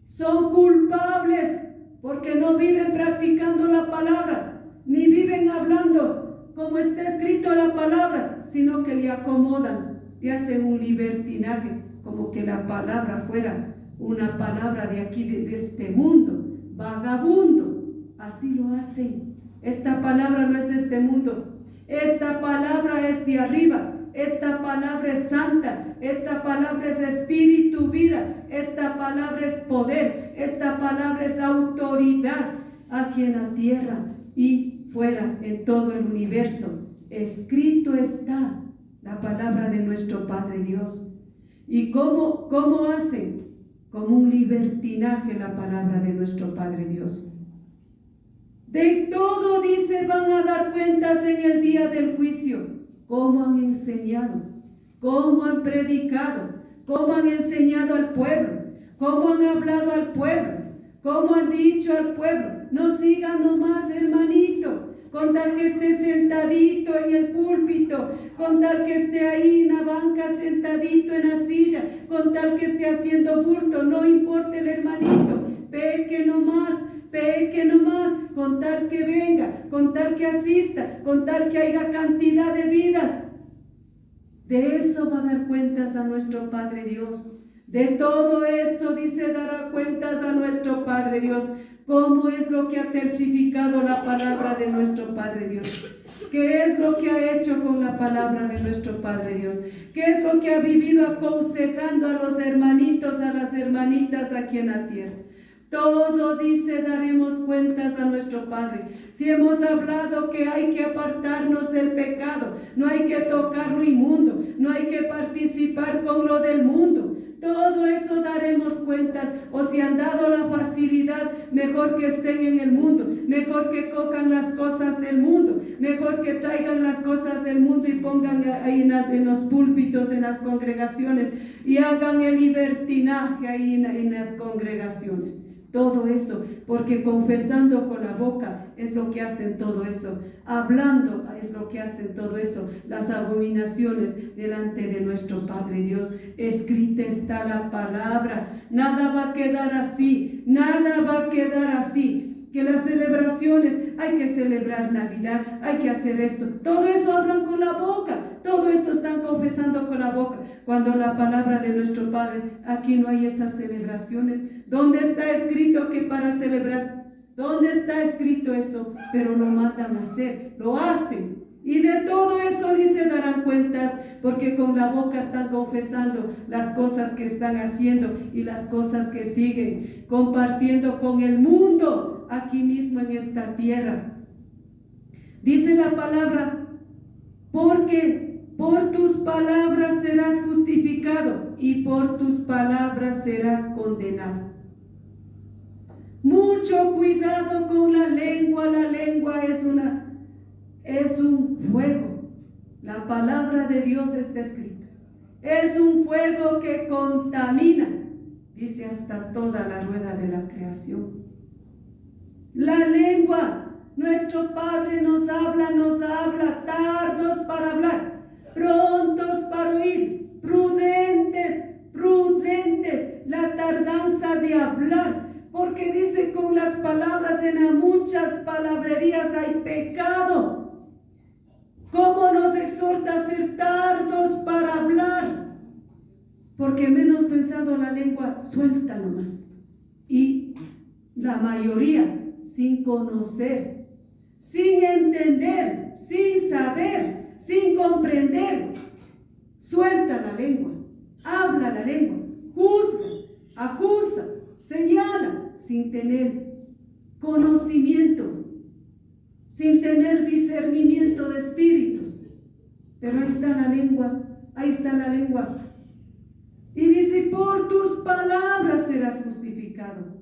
son culpables, porque no viven practicando la palabra, ni viven hablando como está escrito la palabra, sino que le acomodan, le hacen un libertinaje, como que la palabra fuera una palabra de aquí, de este mundo, vagabundo. Así lo hacen. Esta palabra no es de este mundo, esta palabra es de arriba. Esta palabra es santa, esta palabra es espíritu, vida, esta palabra es poder, esta palabra es autoridad aquí en la tierra y fuera en todo el universo. Escrito está, la palabra de nuestro Padre Dios. ¿Y cómo hacen? Como un libertinaje la palabra de nuestro Padre Dios. De todo, dice, van a dar cuentas en el día del juicio. ¿Cómo han enseñado? ¿Cómo han predicado? ¿Cómo han enseñado al pueblo? ¿Cómo han hablado al pueblo? ¿Cómo han dicho al pueblo? No sigan nomás, hermanito, con tal que esté sentadito en el púlpito, con tal que esté ahí en la banca sentadito en la silla, con tal que esté haciendo bulto, no importa el hermanito, peque nomás, con tal que venga, con tal que asista, con tal que haya cantidad de vidas. De eso va a dar cuentas a nuestro Padre Dios. De todo eso, dice, dará cuentas a nuestro Padre Dios. ¿Cómo es lo que ha testificado la palabra de nuestro Padre Dios? ¿Qué es lo que ha hecho con la palabra de nuestro Padre Dios? ¿Qué es lo que ha vivido aconsejando a los hermanitos, a las hermanitas aquí en la tierra? Todo, dice, daremos cuentas a nuestro Padre. Si hemos hablado que hay que apartarnos del pecado, no hay que tocar lo inmundo, no hay que participar con lo del mundo, todo eso daremos cuentas. O si han dado la facilidad, mejor que estén en el mundo, mejor que cojan las cosas del mundo, mejor que traigan las cosas del mundo y pongan ahí en los púlpitos, en las congregaciones, y hagan el libertinaje ahí en las congregaciones. Todo eso, porque confesando con la boca es lo que hacen todo eso, hablando es lo que hacen todo eso, las abominaciones delante de nuestro Padre Dios. Escrita está la palabra, nada va a quedar así, nada va a quedar así. Que las celebraciones, hay que celebrar Navidad, hay que hacer esto, todo eso hablan con la boca, todo eso están confesando con la boca, cuando la palabra de nuestro Padre, aquí no hay esas celebraciones. ¿Dónde está escrito que para celebrar? ¿Dónde está escrito eso? Pero lo mandan a hacer, lo hacen. Y de todo eso, dice, darán cuentas, porque con la boca están confesando las cosas que están haciendo y las cosas que siguen compartiendo con el mundo aquí mismo en esta tierra. Dice la palabra, porque por tus palabras serás justificado y por tus palabras serás condenado. Mucho cuidado con la lengua es un fuego. La palabra de Dios está escrita. Es un fuego que contamina, dice, hasta toda la rueda de la creación. La lengua, nuestro Padre nos habla, tardos para hablar, prontos para oír, prudentes, la tardanza de hablar, porque dice, con las palabras en muchas palabrerías hay pecado. ¿Cómo nos exhorta a ser tardos para hablar? Porque menos pensado la lengua, suelta nomás. Y la mayoría sin conocer, sin entender, sin saber, sin comprender, suelta la lengua, habla la lengua, juzga, acusa, señala, sin tener conocimiento, sin tener discernimiento de espíritus. Pero ahí está la lengua, y dice, por tus palabras serás justificado.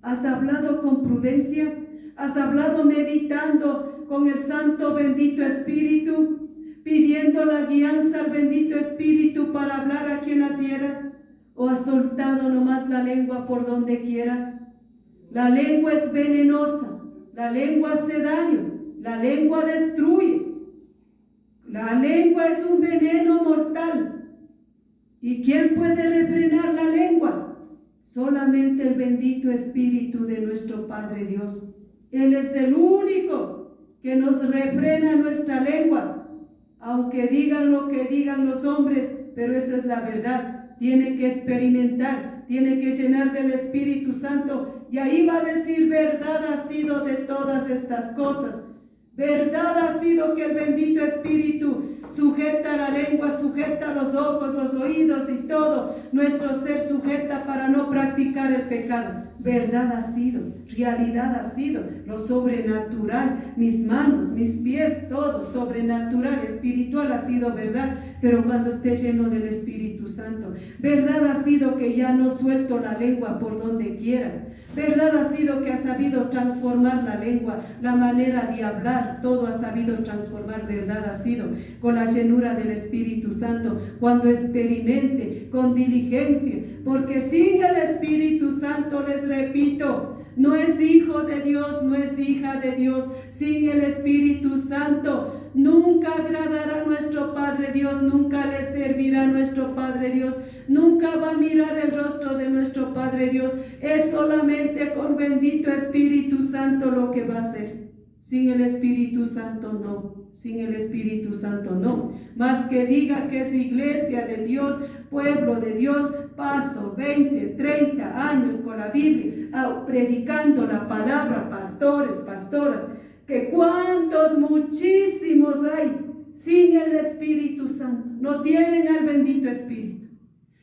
Has hablado con prudencia, has hablado meditando con el Santo bendito Espíritu, pidiendo la guianza al bendito Espíritu para hablar aquí en la tierra, o has soltado nomás la lengua por donde quiera. La lengua es venenosa, la lengua hace daño, la lengua destruye, la lengua es un veneno mortal. ¿Y quién puede refrenar la lengua? Solamente el bendito Espíritu de nuestro Padre Dios. Él es el único que nos refrena nuestra lengua, aunque digan lo que digan los hombres, pero esa es la verdad. Tiene que experimentar, tiene que llenar del Espíritu Santo, y ahí va a decir, verdad ha sido de todas estas cosas. Verdad ha sido que el bendito Espíritu sujeta la lengua, sujeta los ojos, los oídos y todo nuestro ser sujeta para para no practicar el pecado. Verdad ha sido, realidad ha sido, lo sobrenatural, mis manos, mis pies, todo sobrenatural, espiritual ha sido verdad, pero cuando esté lleno del Espíritu Santo, verdad ha sido que ya no suelto la lengua por donde quiera, verdad ha sido que ha sabido transformar la lengua, la manera de hablar, todo ha sabido transformar, verdad ha sido con la llenura del Espíritu Santo, cuando experimente con diligencia, porque sin el Espíritu Santo, les repito, no es hijo de Dios, no es hija de Dios. Sin el Espíritu Santo nunca agradará a nuestro Padre Dios, nunca le servirá a nuestro Padre Dios, nunca va a mirar el rostro de nuestro Padre Dios. Es solamente con bendito Espíritu Santo lo que va a hacer. Sin el Espíritu Santo no, sin el Espíritu Santo no. Más que diga que es iglesia de Dios, pueblo de Dios, paso 20, 30 años con la Biblia, predicando la palabra, pastores, pastoras, que cuántos, muchísimos hay sin el Espíritu Santo, no tienen al bendito Espíritu.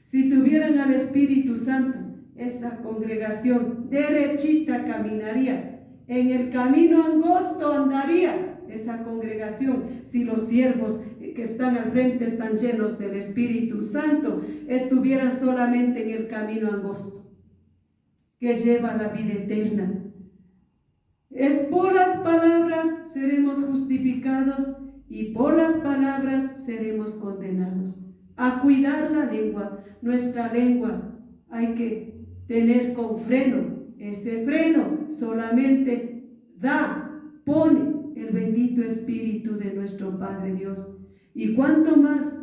Si tuvieran al Espíritu Santo, esa congregación derechita caminaría, en el camino angosto andaría esa congregación, si los siervos que están al frente están llenos del Espíritu Santo, estuvieran solamente en el camino angosto que lleva a la vida eterna. Es por las palabras seremos justificados y por las palabras seremos condenados. A cuidar la lengua, nuestra lengua hay que tener con freno. Ese freno solamente pone el bendito Espíritu de nuestro Padre Dios. Y cuanto más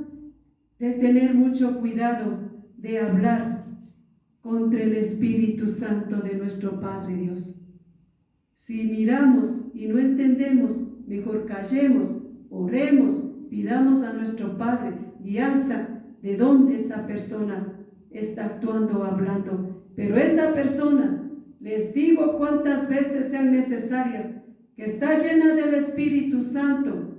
de tener mucho cuidado de hablar contra el Espíritu Santo de nuestro Padre Dios. Si miramos y no entendemos, mejor callemos, oremos, pidamos a nuestro Padre guianza de dónde esa persona está actuando o hablando. Pero esa persona, les digo cuántas veces sean necesarias, que está llena del Espíritu Santo,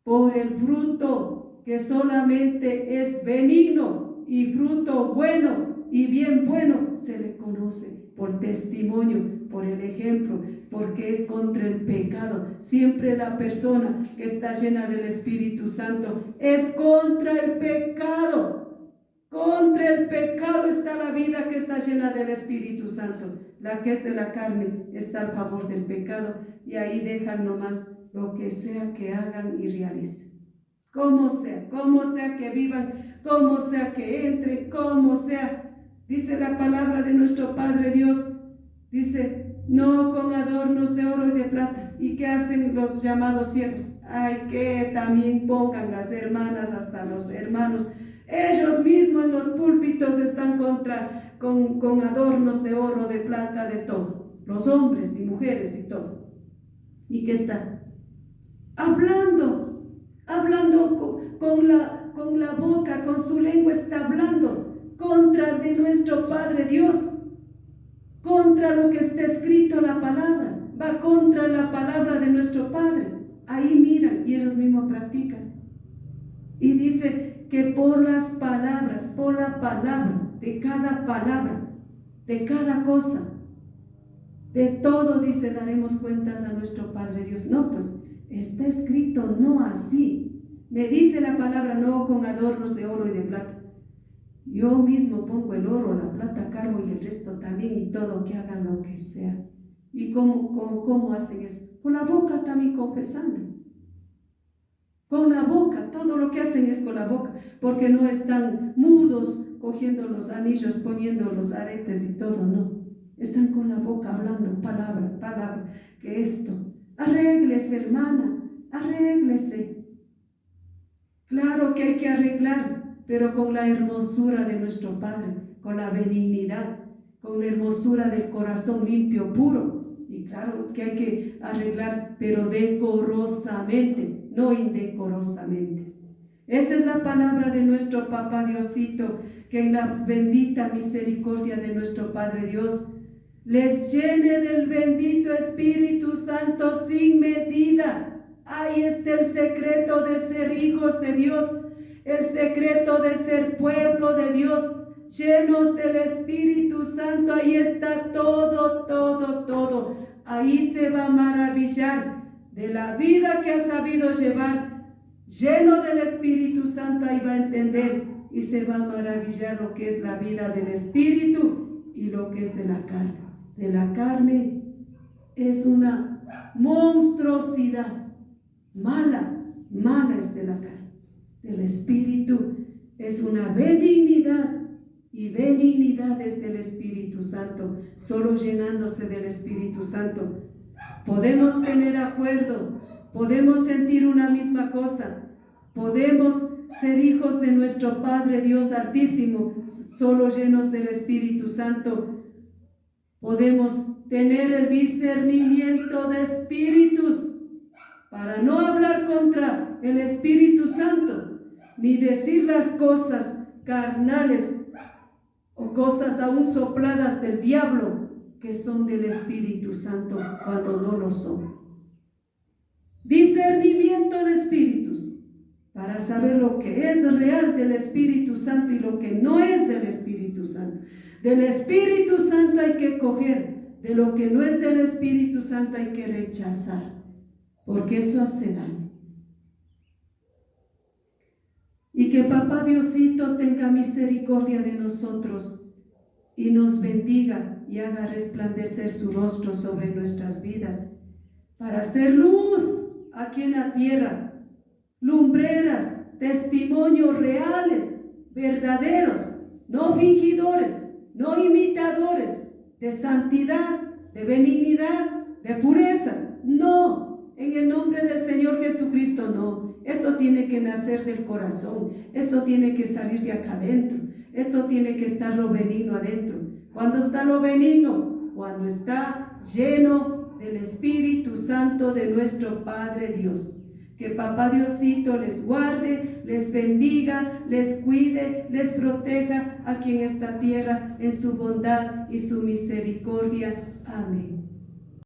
por el fruto que solamente es benigno y fruto bueno y bien bueno, se le conoce por testimonio, por el ejemplo, porque es contra el pecado. Siempre la persona que está llena del Espíritu Santo es contra el pecado. Contra el pecado está la vida que está llena del Espíritu Santo. La que es de la carne está a favor del pecado, y ahí dejan nomás lo que sea que hagan y realicen. Como sea que vivan, como sea que entren, como sea. Dice la palabra de nuestro Padre Dios, dice, no con adornos de oro y de plata. ¿Y qué hacen los llamados siervos? Ay, que también pongan las hermanas, hasta los hermanos. Ellos mismos en los púlpitos están con adornos de oro, de plata, de todo. Los hombres y mujeres y todo. ¿Y qué están? Hablando con la boca, con su lengua está hablando contra de nuestro Padre Dios, contra lo que está escrito la palabra, va contra la palabra de nuestro Padre. Ahí miran y ellos mismos practican. Y dice que por las palabras, por la palabra, de cada cosa, de todo, dice, daremos cuentas a nuestro Padre Dios. No, pues está escrito no así. Me dice la palabra, no con adornos de oro y de plata. Yo mismo pongo el oro, la plata, cargo y el resto también, y todo, que hagan lo que sea. ¿Y cómo hacen eso? Con la boca también confesando. Con la boca, todo lo que hacen es con la boca, porque no están mudos cogiendo los anillos, poniendo los aretes y todo, no. Están con la boca hablando palabra, que esto. Arréglese, hermana, arréglese. Claro que hay que arreglar, pero con la hermosura de nuestro Padre, con la benignidad, con la hermosura del corazón limpio, puro. Y claro que hay que arreglar, pero decorosamente, no indecorosamente. Esa es la palabra de nuestro Papá Diosito, que en la bendita misericordia de nuestro Padre Dios les llene del bendito Espíritu Santo sin medida. Ahí está el secreto de ser hijos de Dios, el secreto de ser pueblo de Dios, llenos del Espíritu Santo, ahí está todo, todo, todo. Ahí se va a maravillar de la vida que ha sabido llevar, lleno del Espíritu Santo, ahí va a entender y se va a maravillar lo que es la vida del Espíritu y lo que es de la carne. De la carne es una monstruosidad, mala es de la carne. Del Espíritu es una benignidad, y benignidad es del Espíritu Santo. Solo llenándose del Espíritu Santo podemos tener acuerdo, podemos sentir una misma cosa, podemos ser hijos de nuestro Padre Dios Altísimo, solo llenos del Espíritu Santo. Podemos tener el discernimiento de espíritus para no hablar contra el Espíritu Santo, ni decir las cosas carnales o cosas aún sopladas del diablo que son del Espíritu Santo cuando no lo son. Discernimiento de espíritus para saber lo que es real del Espíritu Santo y lo que no es del Espíritu Santo. Del Espíritu Santo hay que coger, de lo que no es del Espíritu Santo hay que rechazar, porque eso hace daño. Y que Papá Diosito tenga misericordia de nosotros y nos bendiga y haga resplandecer su rostro sobre nuestras vidas, para hacer luz aquí en la tierra, lumbreras, testimonios reales, verdaderos, no fingidores, no imitadores, de santidad, de benignidad, de pureza. No, en el nombre del Señor Jesucristo, no. Esto tiene que nacer del corazón, esto tiene que salir de acá adentro, esto tiene que estar lo benigno adentro. ¿Cuándo está lo benigno? Cuando está lleno del Espíritu Santo de nuestro Padre Dios. Que Papá Diosito les guarde, les bendiga, les cuide, les proteja aquí en esta tierra en su bondad y su misericordia. Amén.